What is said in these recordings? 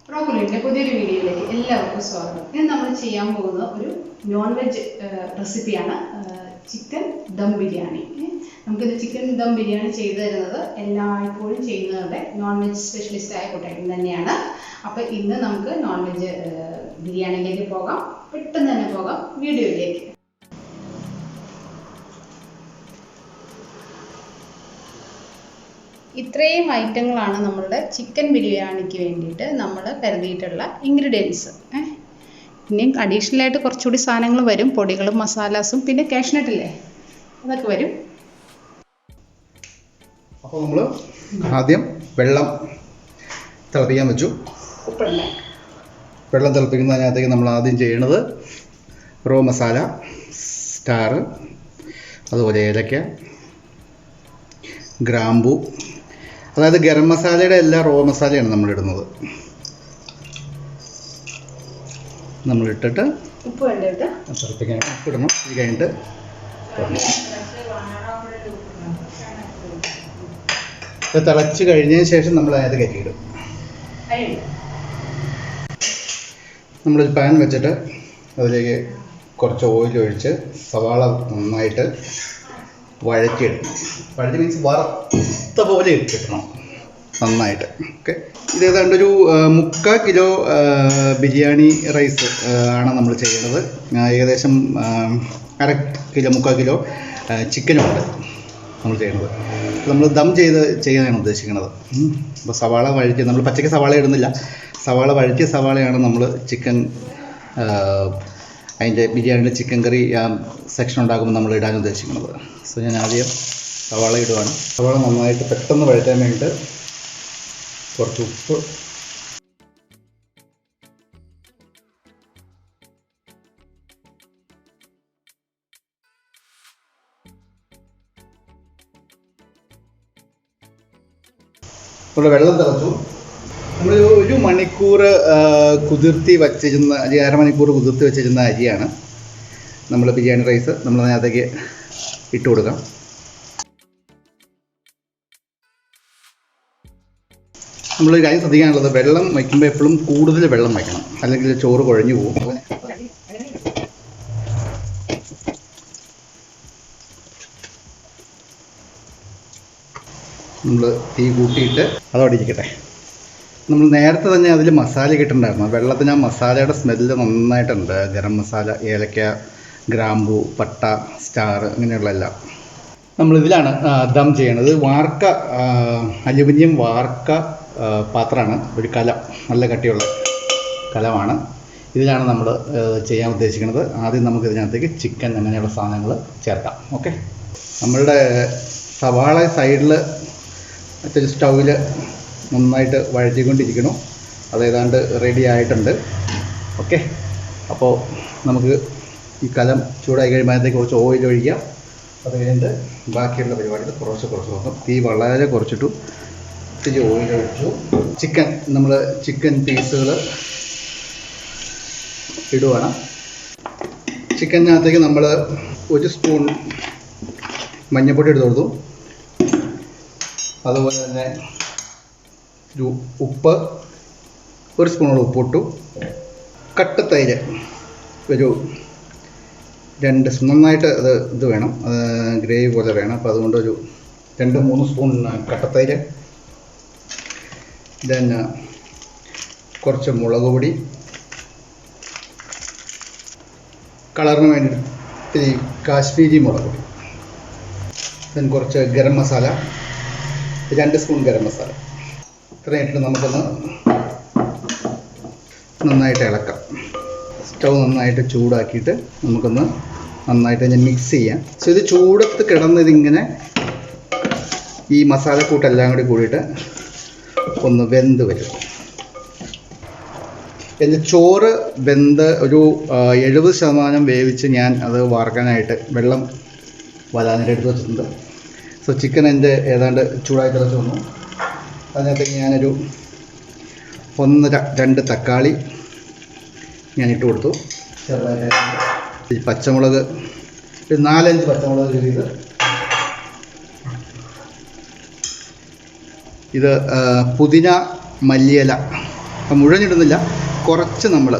Pro-Culina പുതിയൊരു വീഡിയോയിലേക്ക് എല്ലാവർക്കും സ്വാഗതം. ഇന്ന് നമ്മൾ ചെയ്യാൻ പോകുന്ന ഒരു നോൺ വെജ് റെസിപ്പിയാണ് ചിക്കൻ ദം ബിരിയാണി. നമുക്കിത് ചിക്കൻ ദം ബിരിയാണി ചെയ്തു തരുന്നത് എല്ലായ്പ്പോഴും ചെയ്യുന്നവരുടെ നോൺ വെജ് സ്പെഷ്യലിസ്റ്റ് ആയ കൂട്ടേട്ടൻ തന്നെയാണ്. അപ്പോൾ ഇന്ന് നമുക്ക് നോൺ വെജ് ബിരിയാണിയിലേക്ക് പോകാം. പെട്ടെന്ന് തന്നെ പോകാം വീഡിയോയിലേക്ക്. ഇത്രയും ഐറ്റങ്ങളാണ് നമ്മളുടെ ചിക്കൻ ബിരിയാണിക്ക് വേണ്ടിയിട്ട് നമ്മൾ കരുതിയിട്ടുള്ള ഇൻഗ്രീഡിയൻസ്. ഇനിയും അഡീഷണൽ ആയിട്ട് കുറച്ചുകൂടി സാധനങ്ങൾ വരും, പൊടികളും മസാലാസും പിന്നെ കാഷ്നട്ടില്ലേ അതൊക്കെ വരും. അപ്പോൾ നമ്മൾ ആദ്യം വെള്ളം തിളപ്പിക്കാൻ വെച്ചു. വെള്ളം തിളപ്പിക്കുന്നതിനകത്തേക്ക് നമ്മൾ ആദ്യം ചെയ്യണത് റോ മസാല, സ്റ്റാർ, അതുപോലെ ഏലക്ക, ഗ്രാമ്പു, അതായത് ഗരം മസാലയുടെ എല്ലാ റോ മസാലയാണ് നമ്മളിടുന്നത്. നമ്മളിട്ടിട്ട് ഉപ്പ് വേണ്ടിയിട്ട് തിളപ്പിക്കാൻ ഉപ്പിടണം. ഇത് കഴിഞ്ഞിട്ട് ഇത് തിളച്ച് കഴിഞ്ഞതിന് ശേഷം നമ്മൾ അതിനകത്ത് കയറ്റിയിടും. നമ്മളൊരു പാൻ വെച്ചിട്ട് അതിലേക്ക് കുറച്ച് ഓയിൽ ഒഴിച്ച് സവാള നന്നായിട്ട് വഴറ്റിയെടുക്കും. വഴറ്റി മീൻസ് വറുത്ത പോലെ കിട്ടണം നന്നായിട്ട്. ഓക്കെ, ഇത് ഏതാണ്ട് ഒരു 3/4 കിലോ ബിരിയാണി റൈസ് ആണ് നമ്മൾ ചെയ്യുന്നത്. ഏകദേശം 1/2 കിലോ 3/4 കിലോ ചിക്കനുമുണ്ട് നമ്മൾ ചെയ്യുന്നത്. നമ്മൾ ദം ചെയ്യാനാണ് ഉദ്ദേശിക്കുന്നത്. അപ്പോൾ സവാള വഴറ്റി, നമ്മൾ പച്ചയ്ക്ക് സവാള ഇടുന്നില്ല, സവാള വഴറ്റിയ സവാളയാണ് നമ്മൾ ചിക്കൻ അതിൻ്റെ ബിരിയാണിയുടെ ചിക്കൻ കറി സെക്ഷൻ ഉണ്ടാക്കുമ്പോൾ നമ്മൾ ഇടാൻ ഉദ്ദേശിക്കുന്നത്. സോ ഞാൻ ആദ്യം സവാള ഇടുവാണ്. സവാള നന്നായിട്ട് പെട്ടെന്ന് വഴറ്റാൻ വേണ്ടിയിട്ട് കുറച്ച് ഉപ്പ്, നമ്മുടെ വെള്ളം തിളച്ചു. നമ്മൾ 1 മണിക്കൂർ കുതിർത്തി വച്ചിരുന്ന അരി, 1/2 മണിക്കൂർ കുതിർത്തി വെച്ചിരുന്ന അരിയാണ് നമ്മൾ ബിരിയാണി റൈസ് നമ്മൾ അതിനകത്തേക്ക് ഇട്ട് കൊടുക്കാം. നമ്മൾ കാര്യം ശ്രദ്ധിക്കാനുള്ളത്, വെള്ളം വയ്ക്കുമ്പോൾ എപ്പോഴും കൂടുതൽ വെള്ളം വയ്ക്കണം, അല്ലെങ്കിൽ ചോറ് കുഴഞ്ഞു പോകും. നമ്മൾ തീ കൂട്ടിയിട്ട് അതോടെ ഇരിക്കട്ടെ. നമ്മൾ നേരത്തെ തന്നെ അതിൽ മസാല ഇട്ടിട്ടുണ്ടായിരുന്നു. വെള്ളത്തിന് ആ മസാലയുടെ സ്മെല്ല് നന്നായിട്ടുണ്ട്. ഗരം മസാല, ഏലക്ക, ഗ്രാമ്പു, പട്ട, സ്റ്റാർ, അങ്ങനെയുള്ള എല്ലാം നമ്മളിതിലാണ് ദം ചെയ്യണത്. വാർക്ക അലുമിനിയം വാർക്ക പാത്രമാണ്, ഒരു കലം, നല്ല കട്ടിയുള്ള കലമാണ്. ഇതിലാണ് നമ്മൾ ചെയ്യാൻ ഉദ്ദേശിക്കുന്നത്. ആദ്യം നമുക്ക് ഇതിനകത്തേക്ക് ചിക്കൻ അങ്ങനെയുള്ള സാധനങ്ങൾ ചേർക്കാം. ഓക്കെ, നമ്മളുടെ സവാള സൈഡിൽ മറ്റൊരു സ്റ്റൗവിൽ നന്നായിട്ട് വഴറ്റിക്കൊണ്ടിരിക്കണം. അത് ഏതാണ്ട് റെഡി ആയിട്ടുണ്ട്. ഓക്കെ, അപ്പോൾ നമുക്ക് ഈ കലം ചൂടായി കഴിയുമ്പോഴത്തേക്ക് കുറച്ച് ഓയിൽ ഒഴിക്കാം. അത് കഴിഞ്ഞിട്ട് ബാക്കിയുള്ള പരിപാടികൾ കുറച്ച് നോക്കാം. തീ വളരെ കുറച്ചിട്ടു, ഇത്തിരി ഓയിൽ ഒഴിച്ചു. ചിക്കൻ പീസുകൾ ഇടുവാണ്. ചിക്കനകത്തേക്ക് നമ്മൾ 1 സ്പൂൺ മഞ്ഞൾപ്പൊടി എടുത്ത് കൊടുത്തു. അതുപോലെ തന്നെ ഒരു ഉപ്പ്, 1 സ്പൂണോളം ഉപ്പിട്ടു. കട്ടത്തൈര് ഒരു 2 സ്പൂൺ, നന്നായിട്ട് ഇത് വേണം, ഗ്രേവി പോലെ വേണം. അപ്പോൾ അതുകൊണ്ട് ഒരു 2-3 സ്പൂൺ കട്ടത്തൈര്. ദെൻ കുറച്ച് മുളക് പൊടി, കളറിന് വേണ്ടിയിട്ട് കാശ്മീരി മുളക് പൊടി. ദെൻ കുറച്ച് ഗരം മസാല, 2 സ്പൂൺ ഗരം മസാല. ഇത്രയായിട്ട് നമുക്കൊന്ന് നന്നായിട്ട് ഇളക്കാം. സ്റ്റൗ നന്നായിട്ട് ചൂടാക്കിയിട്ട് നമുക്കൊന്ന് നന്നായിട്ട് തന്നെ മിക്സ് ചെയ്യാം. സോ ഇത് ചൂടത്ത് കിടന്നതിങ്ങനെ ഈ മസാലക്കൂട്ടെല്ലാം കൂടിയിട്ട് ഒന്ന് വെന്ത് വരും. എൻ്റെ ചോറ് വെന്ത് ഒരു 70% വേവിച്ച് ഞാൻ അത് വാർക്കാനായിട്ട് വെള്ളം വരാനായിട്ട് എടുത്ത് വെച്ചിട്ടുണ്ട്. സോ ചിക്കൻ എൻ്റെ ഏതാണ്ട് ചൂടായി തിളച്ച് വന്നു. അതിനകത്തേക്ക് ഞാനൊരു 1-2 തക്കാളി ഞാൻ ഇട്ട് കൊടുത്തു. ചെറുതായിട്ട് പച്ചമുളക്, ഒരു 4-5 പച്ചമുളക് ചെയ്ത് ഇത് പുതിന, മല്ലിയില അപ്പം മുഴുവൻ ഇടുന്നില്ല, കുറച്ച് നമ്മൾ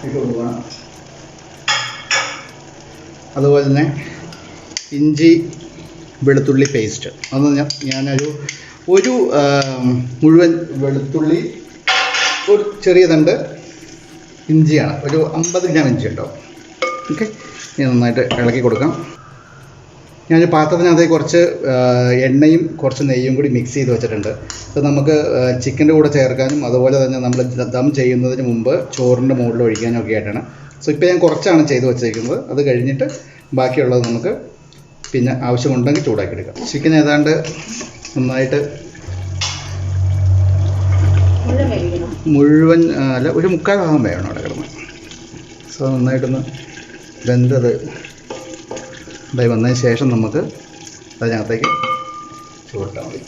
ഇട്ട് കൊടുക്കണം. അതുപോലെ തന്നെ ഇഞ്ചി വെളുത്തുള്ളി പേസ്റ്റ്, അത് ഞാനൊരു മുഴുവൻ വെളുത്തുള്ളി, ഒരു ചെറിയ തണ്ട് ഇഞ്ചിയാണ്, ഒരു 50 ഗ്രാം ഇഞ്ചി ഉണ്ടാവും. ഓക്കെ, ഇനി നന്നായിട്ട് ഇളക്കി കൊടുക്കാം. ഞാൻ പാത്രത്തിനകത്തേക്ക് കുറച്ച് എണ്ണയും കുറച്ച് നെയ്യും കൂടി മിക്സ് ചെയ്ത് വെച്ചിട്ടുണ്ട്. അത് നമുക്ക് ചിക്കൻ്റെ കൂടെ ചേർക്കാനും അതുപോലെ തന്നെ നമ്മൾ ദം ചെയ്യുന്നതിന് മുമ്പ് ചോറിൻ്റെ മുകളിൽ ഒഴിക്കാനും ഒക്കെ ആയിട്ടാണ്. സോ ഇപ്പോൾ ഞാൻ കുറച്ചാണ് ചെയ്ത് വെച്ചേക്കുന്നത്. അത് കഴിഞ്ഞിട്ട് ബാക്കിയുള്ളത് നമുക്ക് പിന്നെ ആവശ്യമുണ്ടെങ്കിൽ ചൂടാക്കി എടുക്കാം. ചിക്കൻ ഏതാണ്ട് നന്നായിട്ട് മുഴുവൻ അല്ല, ഒരു 3/4 ഭാഗം വേണം അവിടെ കിടന്ന്. സോ നന്നായിട്ടൊന്ന് വെന്തത് ഇതായി വന്നതിന് ശേഷം നമുക്ക് അതിനകത്തേക്ക് ചൂടിട്ടാൽ മതി.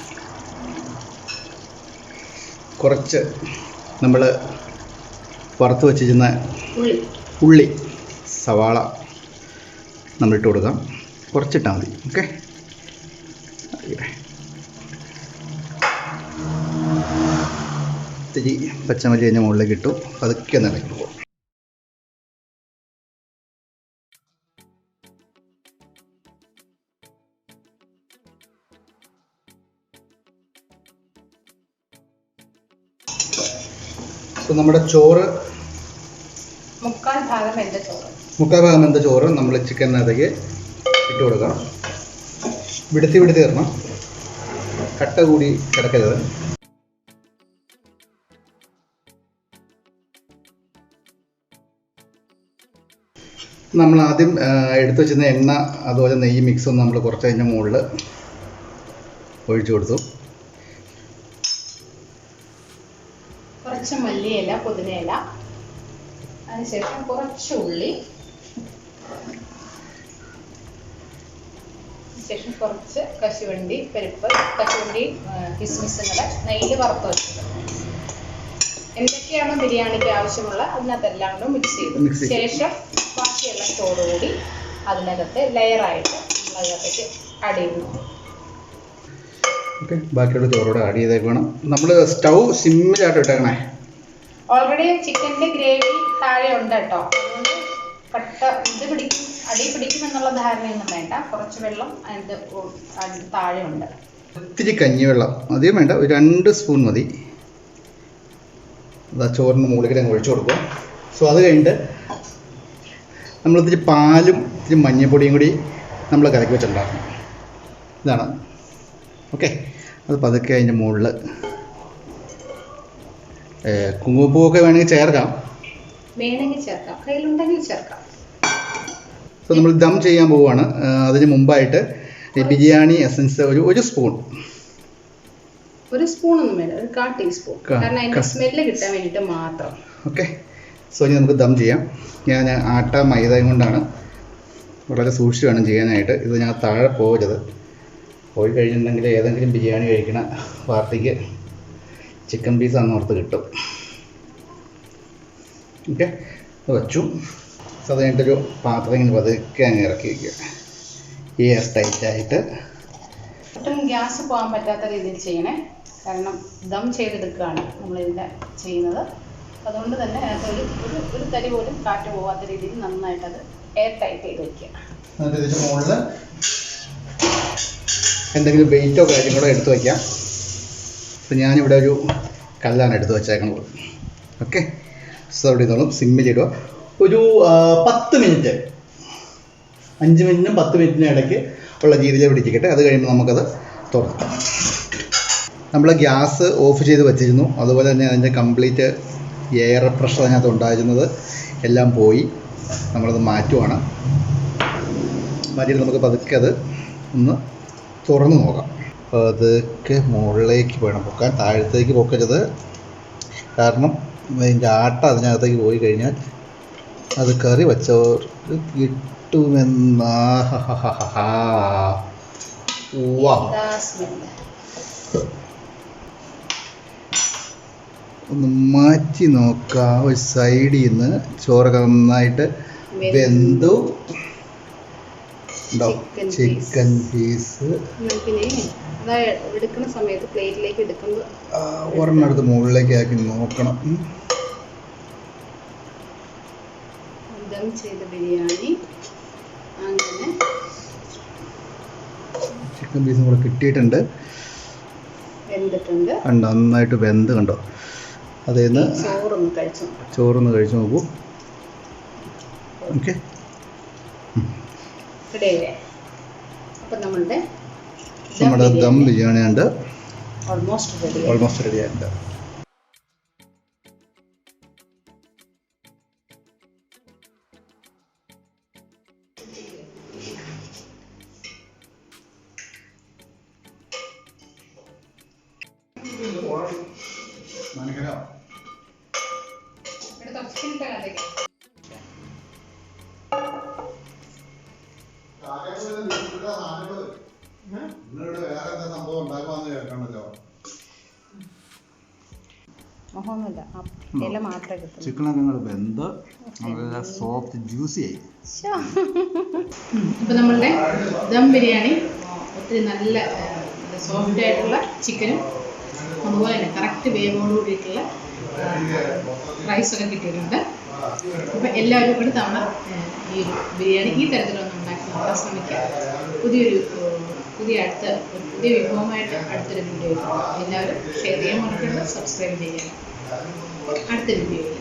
കുറച്ച് നമ്മൾ വറുത്ത് വെച്ചിരുന്ന ഉള്ളി, സവാള നമ്മളിട്ട് കൊടുക്കാം. കുറച്ചിട്ടാൽ മതി. ഓക്കെ, ഇത്തിരി പച്ചമല്ലി അതിൻ്റെ മുകളിലേക്ക് ഇട്ടു. പതുക്കെ നിലയ്ക്ക് പോകും. നമ്മുടെ ചോറ് 3/4 ഭാഗം വെന്ത ചോറ് നമ്മൾ ചിക്കനകത്തേക്ക് ഇട്ട് കൊടുക്കാം. വിടുത്തി തരണം, കട്ട കൂടി കിടക്കരുത്. നമ്മൾ ആദ്യം എടുത്തു വെച്ചിരുന്ന എണ്ണ അതുപോലെ നെയ്യ് മിക്സും നമ്മൾ കുറച്ച് അതിൻ്റെ മുകളിൽ ഒഴിച്ചു കൊടുത്തു. കുറച്ച് മല്ലിയില, പുതിനയില, അതിനുശേഷം കുറച്ച് ഉള്ളി, ശേഷം കുറച്ച് കശുവണ്ടി പരിപ്പ്, കശുവണ്ടി കിസ്മിസും കൂടെ നെയ്യിൽ വറുത്ത് വെച്ചത്. എന്തൊക്കെയാണോ ബിരിയാണിക്ക് ആവശ്യമുള്ള അതിനകത്തെല്ലാം കൂടെ മിക്സ് ചെയ്തു ശേഷം ബാക്കിയുള്ള ചോറ് കൂടി അതിനകത്ത് ലെയറായിട്ട് നമ്മളതിനകത്തേക്ക് ആഡ് ചെയ്യുന്നു. ഓക്കെ, ബാക്കിയുള്ള ചോറോടെ ആഡ് ചെയ്തേക്കണം. നമ്മൾ സ്റ്റൗ സിമ്മിലായിട്ട് ഇട്ടേക്കണേ. ഓൾറെഡി ചിക്കൻ്റെ ഗ്രേവി താഴെ ഉണ്ട് കേട്ടോ, അതുകൊണ്ട് അടി പിടിക്കും എന്നുള്ള ധാരണയൊന്നും വേണ്ട. കുറച്ച് വെള്ളം അതിൻ്റെ താഴെ ഉണ്ട്. ഇത്തിരി കഞ്ഞിവെള്ളം അധികം വേണ്ട, ഒരു 2 സ്പൂൺ മതി. ചോറിന് മുകളിൽ അങ്ങ് ഒഴിച്ചു കൊടുക്കും. സോ അത് കഴിഞ്ഞിട്ട് നമ്മളിത്തിരി പാലും ഇത്തിരി മഞ്ഞൾപ്പൊടിയും കൂടി നമ്മൾ കലക്കി വെച്ചിട്ടുണ്ടായിരുന്നു. ഇതാണ്. ഓക്കെ, അത് പതുക്കെ അതിൻ്റെ മുകളിൽ കുങ്കുമപ്പൂവൊക്കെ വേണമെങ്കിൽ ചേർക്കാം, കയ്യിലുണ്ടെങ്കിൽ ചേർക്കാം. സോ നമ്മൾ ദം ചെയ്യാൻ പോവുകയാണ്. അതിന് മുമ്പായിട്ട് ഈ ബിരിയാണി എസൻസ് ഒരു സ്പൂൺ, ഒരു സ്പൂണൊന്നും വേണ്ട, ഒരു 1/4 ടീസ്പൂൺ, കാരണം അതിൻ്റെ സ്മെല്ല് കിട്ടാൻ വേണ്ടിയിട്ട് മാത്രം. ഓക്കെ, സോ ഇനി നമുക്ക് ദം ചെയ്യാം. ഞാൻ ആട്ട മൈദയും കൊണ്ടാണ്, വളരെ സൂക്ഷിച്ച് വേണം ചെയ്യാനായിട്ട്. ഇത് ഞാൻ താഴെ പോകരുത്, പോയി കഴിഞ്ഞിട്ടുണ്ടെങ്കിൽ ഏതെങ്കിലും ബിരിയാണി കഴിക്കണ പാർട്ടിക്ക് ചിക്കൻ പീസാണെന്ന് ഓർത്ത് കിട്ടും. ഓക്കെ, വെച്ചു. സോ അത് കഴിഞ്ഞിട്ടൊരു പാത്രം ഇങ്ങനെ പതുക്കെ അങ്ങ് ഇറക്കി വയ്ക്കുക, എയർ ടൈറ്റായിട്ട്. ഒട്ടും ഗ്യാസ് പോകാൻ പറ്റാത്ത രീതിയിൽ ചെയ്യണേ, കാരണം ദം ചെയ്തെടുക്കുകയാണ് നമ്മളിതിൻ്റെ ചെയ്യുന്നത്. അതുകൊണ്ട് തന്നെ അതിനകത്ത് ഒരു തരി പോലും കാറ്റ് പോകാത്ത രീതിയിൽ നന്നായിട്ട് അത് എയർ ടൈറ്റ് ചെയ്ത് വയ്ക്കുക. എന്നിട്ട് ഇതിൻ്റെ മുകളിൽ എന്തെങ്കിലും വെയിറ്റോ കാര്യങ്ങളോ എടുത്ത് വയ്ക്കാം. അപ്പോൾ ഞാനിവിടെ ഒരു കല്ലാണ് എടുത്ത് വെച്ചേക്കുന്നത്. ഓക്കെ, സോ അവിടെ ഇരുന്നോളും. സിമ്മിലിടുക. ഒരു 10 മിനിറ്റ്, 5 മിനിറ്റിനും 10 മിനിറ്റിനും ഇടയ്ക്ക് ഉള്ള രീതിയിൽ പിടിച്ചിരിക്കട്ടെ. അത് കഴിയുമ്പോൾ നമുക്കത് തുറക്കാം. നമ്മൾ ഗ്യാസ് ഓഫ് ചെയ്ത് വെച്ചിരുന്നു, അതുപോലെ തന്നെ അതിൻ്റെ കംപ്ലീറ്റ് എയർ പ്രഷർ അതിനകത്ത് ഉണ്ടായിരുന്നത് എല്ലാം പോയി. നമ്മളത് മാറ്റുവാണ്. മാറ്റിയിട്ട് നമുക്ക് പതുക്കെ അത് ഒന്ന് തുറന്ന് നോക്കാം. പതുക്കെ മുകളിലേക്ക് വേണം പൊക്കാൻ, താഴത്തേക്ക് പൊക്കരുത്. കാരണം അതിൻ്റെ ആട്ട അതിനകത്തേക്ക് പോയി കഴിഞ്ഞാൽ അത് കറി വെച്ചവർക്ക് കിട്ടുമെന്നാ. ഒന്ന് മാറ്റി നോക്കാം. ഒരു സൈഡിൽ നിന്ന് ചോറൊക്കെ നന്നായിട്ട് വെന്തു. ഉണ്ടോ ചിക്കൻ പീസ്. നമുക്കിനി എടുക്കുന്ന സമയത്ത് പ്ലേറ്റിലേക്ക് എടുക്കുമ്പോൾ ഒരെണ്ണം എടുത്ത് മുകളിലേക്ക് ആക്കി നോക്കണം. ദം ചെയ്ത ബിരിയാണി അങ്ങനെ ചിക്കൻ പീസും കൂടെ കിട്ടിയിട്ടുണ്ട്, വെന്തിട്ടുണ്ട്. നന്നായിട്ട് വെന്ത് കണ്ടോ. അതേന്ന് ചോറൊന്ന് കഴിച്ചു നോക്കൂ. ഓക്കെ, അപ്പം നമ്മുടെ ദം ബിരിയാണി ഉണ്ട്, ഓൾമോസ്റ്റ് റെഡി ആയിട്ടുണ്ട്. ചിക്കനൊക്കെ വെന്ത് നല്ല സോഫ്റ്റ് ജ്യൂസി ആയി. ഇപ്പം നമ്മളുടെ ദം ബിരിയാണി ഒത്തിരി നല്ല സോഫ്റ്റ് ആയിട്ടുള്ള ചിക്കനും അതുപോലെ തന്നെ കറക്റ്റ് വേവോട് കൂടിയിട്ടുള്ള റൈസൊക്കെ കിട്ടിയിട്ടുണ്ട്. അപ്പം എല്ലാവരും ഒരു തവണ ഈ ഒരു ബിരിയാണി ഈ തരത്തിലൊന്നും ഉണ്ടാക്കി നോക്കാൻ ശ്രമിക്കുക. പുതിയ വിഭവമായിട്ട് അടുത്തൊരു വീഡിയോ എല്ലാവരും ഷെയർ ചെയ്യാൻ മറക്കരുത്, സബ്സ്ക്രൈബ് ചെയ്യുക. അടുത്ത വീഡിയോയിൽ